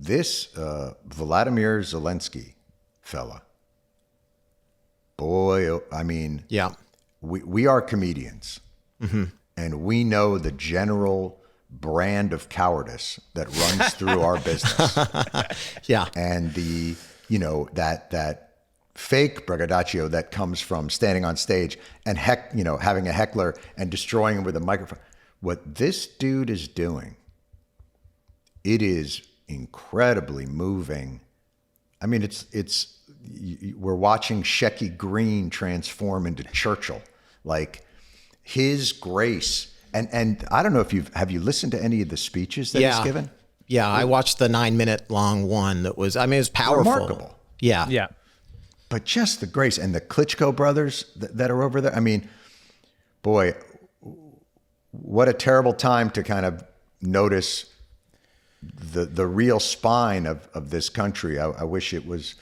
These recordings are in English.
this Volodymyr Zelensky fella, boy, I mean, yeah, we are comedians, and we know the general brand of cowardice that runs through our business. Yeah. And that fake braggadocio that comes from standing on stage and having a heckler and destroying him with a microphone. What this dude is doing, it is incredibly moving. I mean, we're watching Shecky Green transform into Churchill. Like, his grace. And I don't know if have you listened to any of the speeches that he's given? Yeah, I watched the 9-minute long one that was, it was powerful. Remarkable. Yeah. Yeah. But just the grace, and the Klitschko brothers that are over there. I mean, boy, what a terrible time to kind of notice the real spine of this country. I wish it was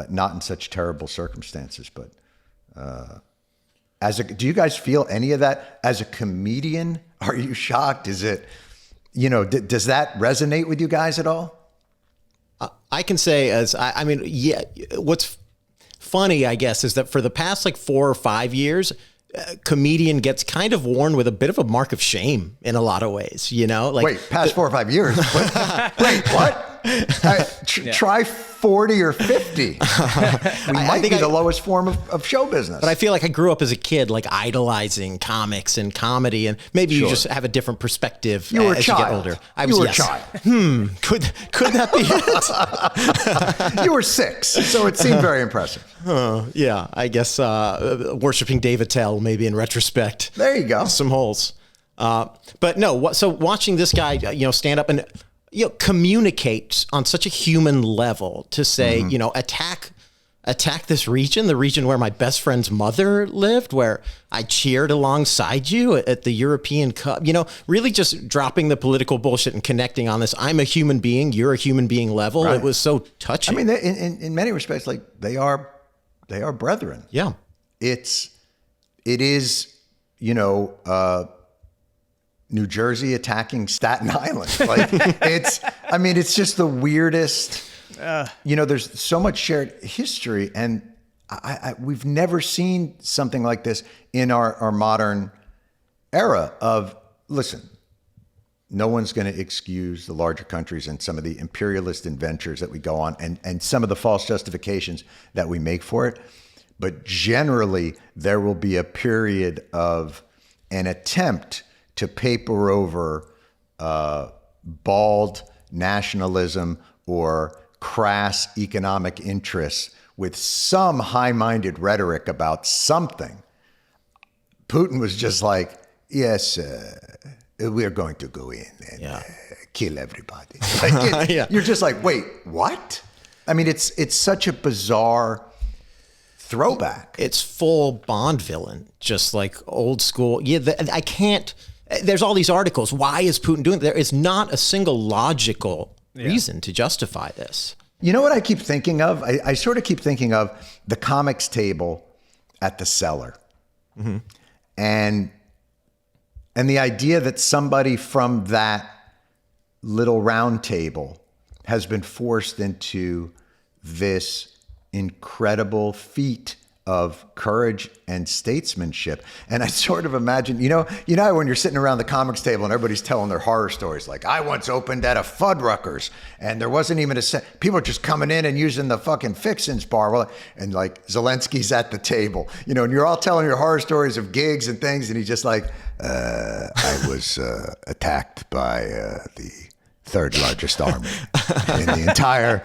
not in such terrible circumstances, but do you guys feel any of that as a comedian? Are you shocked? Is it, does that resonate with you guys at all? I can say yeah, what's funny, I guess, is that for the past 4 or 5 years, comedian gets kind of worn with a bit of a mark of shame in a lot of ways, Wait, past 4 or 5 years? Wait, what? Try 40 or 50. We might be the lowest form of show business. But I feel like I grew up as a kid, idolizing comics and comedy, and maybe you just have a different perspective as you get older. You were a child. Could that be it? You were 6, so it seemed very impressive. Yeah, I guess worshiping Dave Attell, maybe in retrospect. There you go. Some holes. But no, so watching this guy, stand up and communicate on such a human level to say, attack this region, the region where my best friend's mother lived, where I cheered alongside you at the European Cup, really just dropping the political bullshit and connecting on this. I'm a human being, you're a human being level. Right. It was so touching. I mean, in many respects, they are brethren. Yeah. It is, New Jersey attacking Staten Island. It's just the weirdest. There's so much shared history, and we've never seen something like this in our modern era of, listen, no one's going to excuse the larger countries and some of the imperialist adventures that we go on and some of the false justifications that we make for it. But generally, there will be a period of an attempt to paper over bald nationalism or crass economic interests with some high-minded rhetoric about something. Putin was just like, yes, we're going to go in and kill everybody. You're just like, wait, what? I mean, it's such a bizarre throwback. It's full Bond villain, just like old school. Yeah, I can't. There's all these articles. Why is Putin doing it? There is not a single logical reason to justify this. You know what I keep thinking of? I sort of keep thinking of the comics table at the cellar. Mm-hmm. And the idea that somebody from that little round table has been forced into this incredible feat of courage and statesmanship. And I sort of imagine, you know when you're sitting around the comics table and everybody's telling their horror stories, like, I once opened at a Fuddruckers and there wasn't even people are just coming in and using the fucking Fixins bar. And like Zelensky's at the table, and you're all telling your horror stories of gigs and things. And he's just like, I was attacked by the third largest army in the entire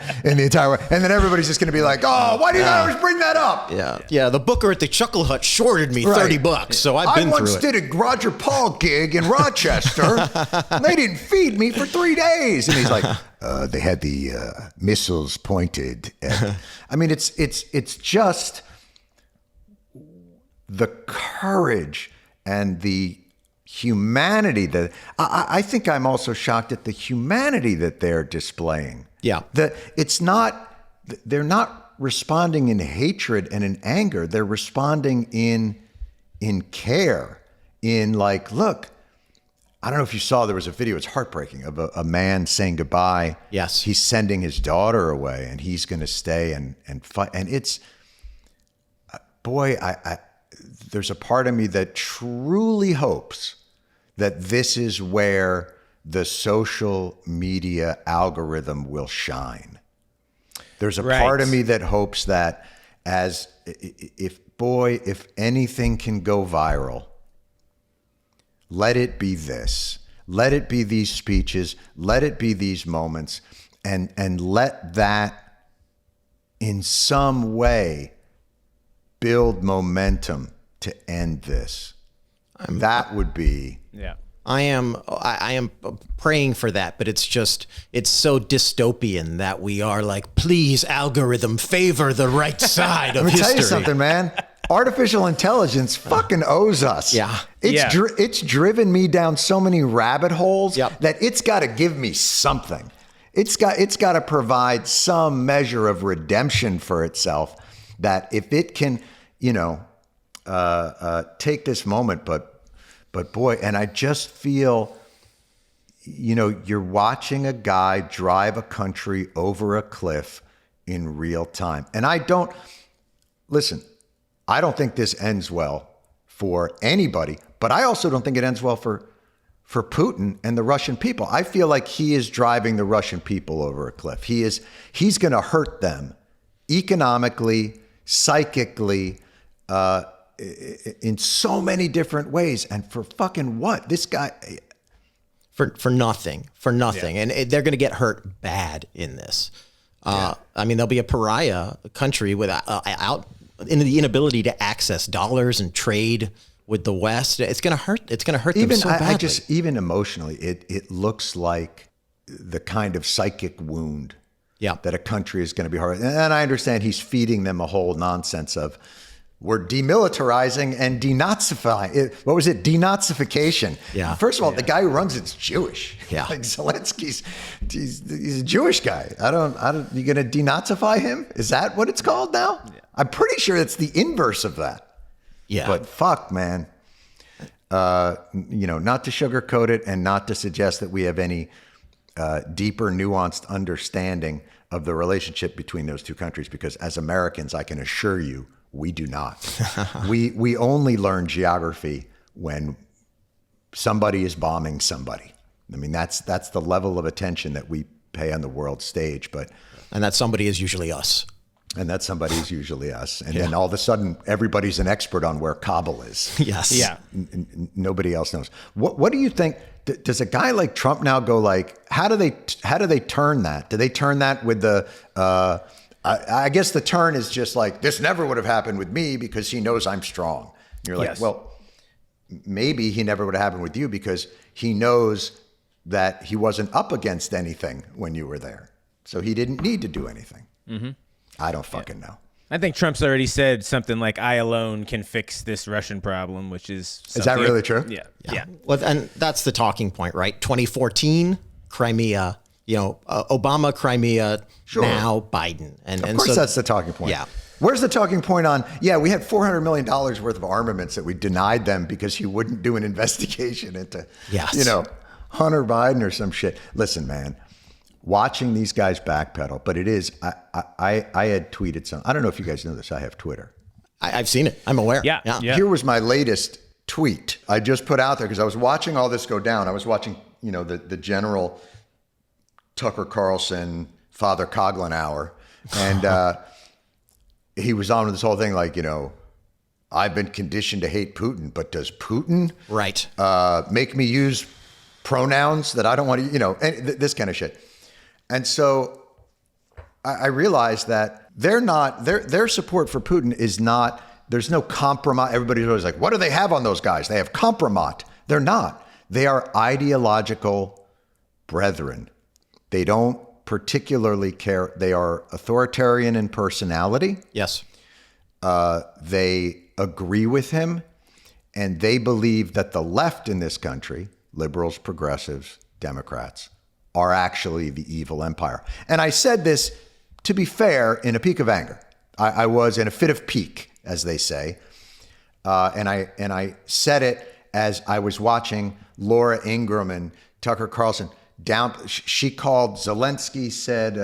world. And then everybody's just going to be like, oh, why do you always bring that up? Yeah. The booker at the Chuckle Hut shorted me $30, so I've been through it. I once did a Roger Paul gig in Rochester. They didn't feed me for 3 days. And he's like, they had the missiles pointed at. I mean, it's just the courage and the humanity that I think I'm also shocked at the humanity that they're displaying. Yeah. They're not responding in hatred and in anger. They're responding in care, in like, look, I don't know if you saw, there was a video, it's heartbreaking, of a man saying goodbye. Yes. He's sending his daughter away and he's going to stay and fight. And it's, boy, there's a part of me that truly hopes that this is where the social media algorithm will shine. There's a part of me that hopes that if anything can go viral, let it be this. Let it be these speeches. Let it be these moments. And let that in some way build momentum to end this. That would be... Yeah. I am praying for that, but it's so dystopian that we are like, please, algorithm, favor the right side of history. Let me tell you something, man. Artificial intelligence fucking owes us. Yeah. It's driven me down so many rabbit holes Yep. that it's got to give me something. It's got to provide some measure of redemption for itself, that if it can, take this moment, but boy, and I just feel, you're watching a guy drive a country over a cliff in real time. And I don't think this ends well for anybody, but I also don't think it ends well for Putin and the Russian people. I feel like he is driving the Russian people over a cliff. He's going to hurt them economically, psychically, in so many different ways. And for fucking what? This guy... For nothing. Yeah. And they're going to get hurt bad in this. I mean, there'll be a pariah country without in the inability to access dollars and trade with the West. It's going to hurt. It's going to hurt them so badly. Even emotionally, it looks like the kind of psychic wound that a country is going to be hard. And I understand he's feeding them a whole nonsense of, we're demilitarizing and denazifying. What was it? Denazification. Yeah. First of all, the guy who runs it's Jewish. Yeah. Like Zelensky's, he's a Jewish guy. You going to denazify him? Is that what it's called now? Yeah. I'm pretty sure it's the inverse of that. Yeah. But fuck, man. Not to sugarcoat it and not to suggest that we have any deeper, nuanced understanding of the relationship between those two countries, because as Americans, I can assure you, we do not. We only learn geography when somebody is bombing somebody. I mean, that's the level of attention that we pay on the world stage. And that somebody is usually us. And that somebody is usually us. And then all of a sudden, everybody's an expert on where Kabul is. Yes. Yeah. Nobody else knows. What do you think? Does a guy like Trump now go like? How do they turn that? Do they turn that with the? I guess the turn is just like, this never would have happened with me because he knows I'm strong. And you're like, well, maybe he never would have happened with you because he knows that he wasn't up against anything when you were there. So he didn't need to do anything. Mm-hmm. I don't fucking know. I think Trump's already said something like, I alone can fix this Russian problem, which is... Is that really true? Yeah. Well, and that's the talking point, right? 2014, Crimea, Obama, Crimea, now Biden. And of course, that's the talking point. Yeah. Where's the talking point on, we had $400 million worth of armaments that we denied them because he wouldn't do an investigation into, Hunter Biden or some shit. Listen, man, watching these guys backpedal, but it is, I had tweeted some, I don't know if you guys know this, I have Twitter. I've seen it. I'm aware. Yeah. Here was my latest tweet I just put out there because I was watching all this go down. I was watching, the general Tucker Carlson, Father Coughlin hour. And he was on with this whole thing like, I've been conditioned to hate Putin, but does Putin make me use pronouns that I don't want to, this kind of shit. And so I realized that their support for Putin is not, there's no compromise. Everybody's always like, what do they have on those guys? They have compromat. They're not. They are ideological brethren. They don't particularly care. They are authoritarian in personality. Yes. They agree with him, and they believe that the left in this country, liberals, progressives, Democrats, are actually the evil empire. And I said this, to be fair, in a peak of anger. I was in a fit of pique, as they say. And I said it as I was watching Laura Ingraham and Tucker Carlson she called Zelensky, said,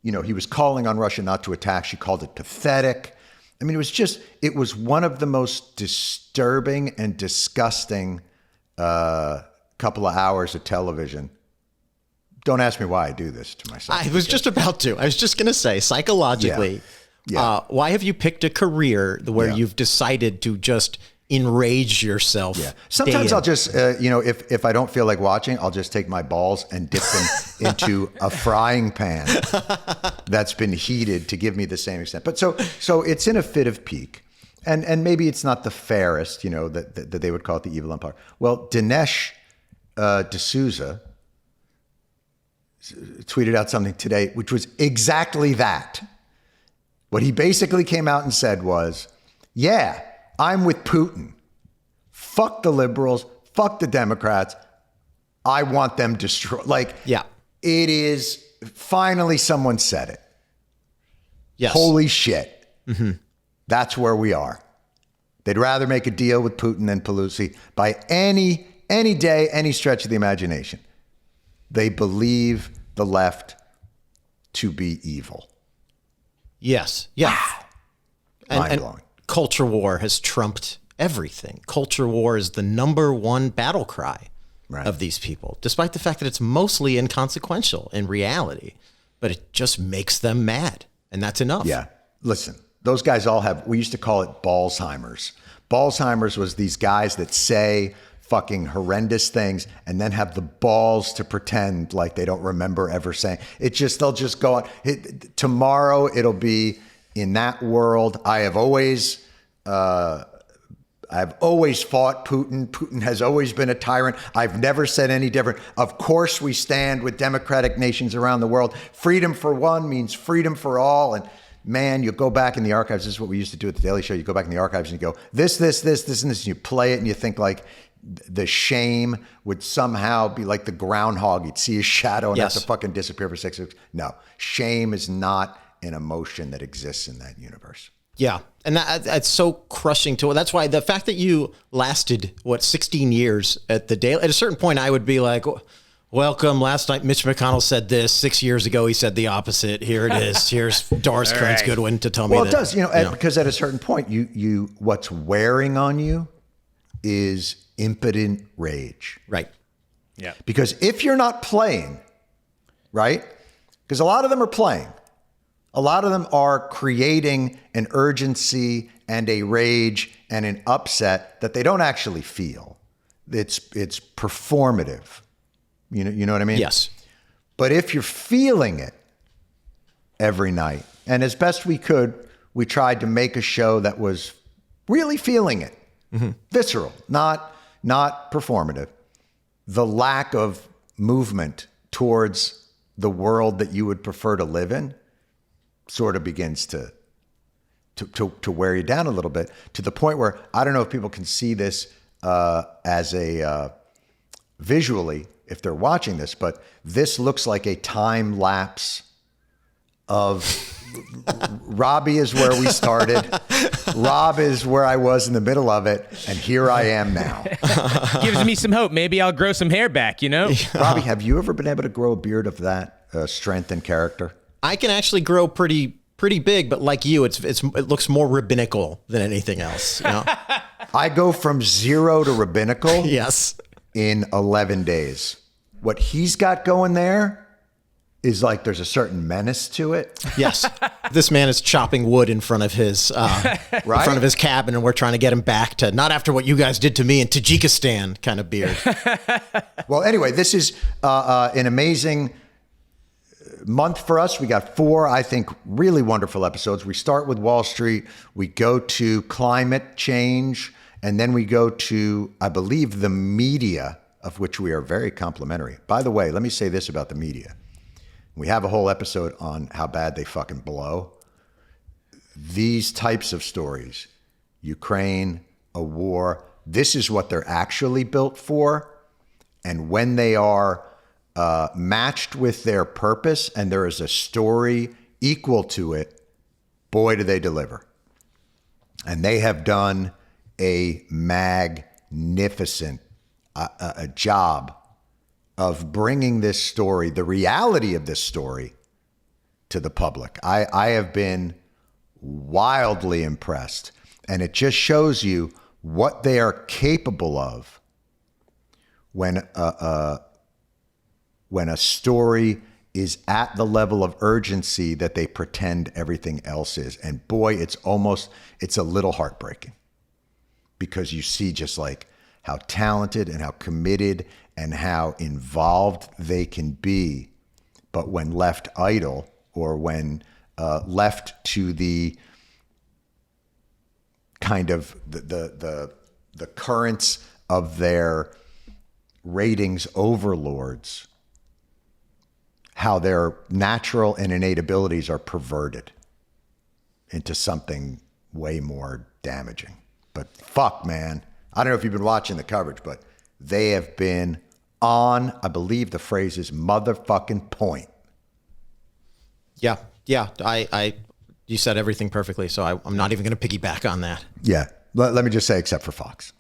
he was calling on Russia not to attack. She called it pathetic. I mean, it was one of the most disturbing and disgusting couple of hours of television. Don't ask me why I do this to myself. I was just about to. I was just going to say, psychologically, why have you picked a career where you've decided to just enrage yourself? Yeah. Sometimes I'll just, if I don't feel like watching, I'll just take my balls and dip them into a frying pan that's been heated to give me the same extent. But so it's in a fit of pique. And maybe it's not the fairest, that they would call it the evil empire. Well, Dinesh D'Souza tweeted out something today, which was exactly that. What he basically came out and said was, yeah, I'm with Putin. Fuck the liberals. Fuck the Democrats. I want them destroyed. It is finally someone said it. Yes. Holy shit. Mm-hmm. That's where we are. They'd rather make a deal with Putin than Pelosi by any day, any stretch of the imagination. They believe the left to be evil. Yes. Yeah. Wow. Mind-blowing. And culture war has trumped everything. Culture war is the number one battle cry of these people, despite the fact that it's mostly inconsequential in reality, but it just makes them mad. And that's enough. Yeah. Listen, those guys all we used to call it Ballsheimers. Ballsheimers was these guys that say fucking horrendous things and then have the balls to pretend like they don't remember ever saying it. They'll just go on. Tomorrow it'll be in that world. I've always fought Putin. Putin has always been a tyrant. I've never said any different. Of course we stand with democratic nations around the world. Freedom for one means freedom for all. And man, you go back in the archives. This is what we used to do at the Daily Show. You go back in the archives and you go, this, and this. And you play it and you think like the shame would somehow be like the groundhog. You'd see a shadow and have to fucking disappear for 6 weeks. No, shame is not an emotion that exists in that universe. Yeah. And that's so crushing to it. That's why the fact that you lasted, 16 years at the Daily, at a certain point, I would be like, welcome. Last night, Mitch McConnell said this. 6 years ago, he said the opposite. Here it is. Here's Doris Kearns Goodwin to tell me that. Well, it does, because at a certain point, you what's wearing on you is impotent rage. Right. Yeah. Because if you're not playing, right? Because a lot of them are playing. A lot of them are creating an urgency and a rage and an upset that they don't actually feel. It's performative. You know what I mean? Yes. But if you're feeling it every night, and as best we could, we tried to make a show that was really feeling it, visceral, not performative. The lack of movement towards the world that you would prefer to live in sort of begins to wear you down a little bit, to the point where I don't know if people can see this as a visually if they're watching this, but this looks like a time lapse of Robby is where we started. Rob is where I was in the middle of it. And here I am now. Gives me some hope. Maybe I'll grow some hair back, Robby, have you ever been able to grow a beard of that strength and character? I can actually grow pretty big, but like you, it looks more rabbinical than anything else. I go from 0 to rabbinical. Yes. In 11 days. What he's got going there is like there's a certain menace to it. Yes. This man is chopping wood in front of his in front of his cabin, and we're trying to get him back to not after what you guys did to me in Tajikistan kind of beard. Well, anyway, this is an amazing month for us. We got 4, I think, really wonderful episodes. We start with Wall Street. We go to climate change. And then we go to, I believe, the media, of which we are very complimentary. By the way, let me say this about the media. We have a whole episode on how bad they fucking blow. These types of stories, Ukraine, a war, this is what they're actually built for. And when they are matched with their purpose and there is a story equal to it, boy, do they deliver. And they have done a magnificent magnificent a job of bringing this story, the reality of this story, to the public. I have been wildly impressed, and it just shows you what they are capable of when a story is at the level of urgency that they pretend everything else is. And boy, it's a little heartbreaking, because you see just like how talented and how committed and how involved they can be. But when left idle, or when left to the kind of the currents of their ratings overlords, how their natural and innate abilities are perverted into something way more damaging. But fuck, man. I don't know if you've been watching the coverage, but they have been on, I believe the phrase is motherfucking point. Yeah. You said everything perfectly, so I'm not even going to piggyback on that. Yeah. Let me just say, except for Fox.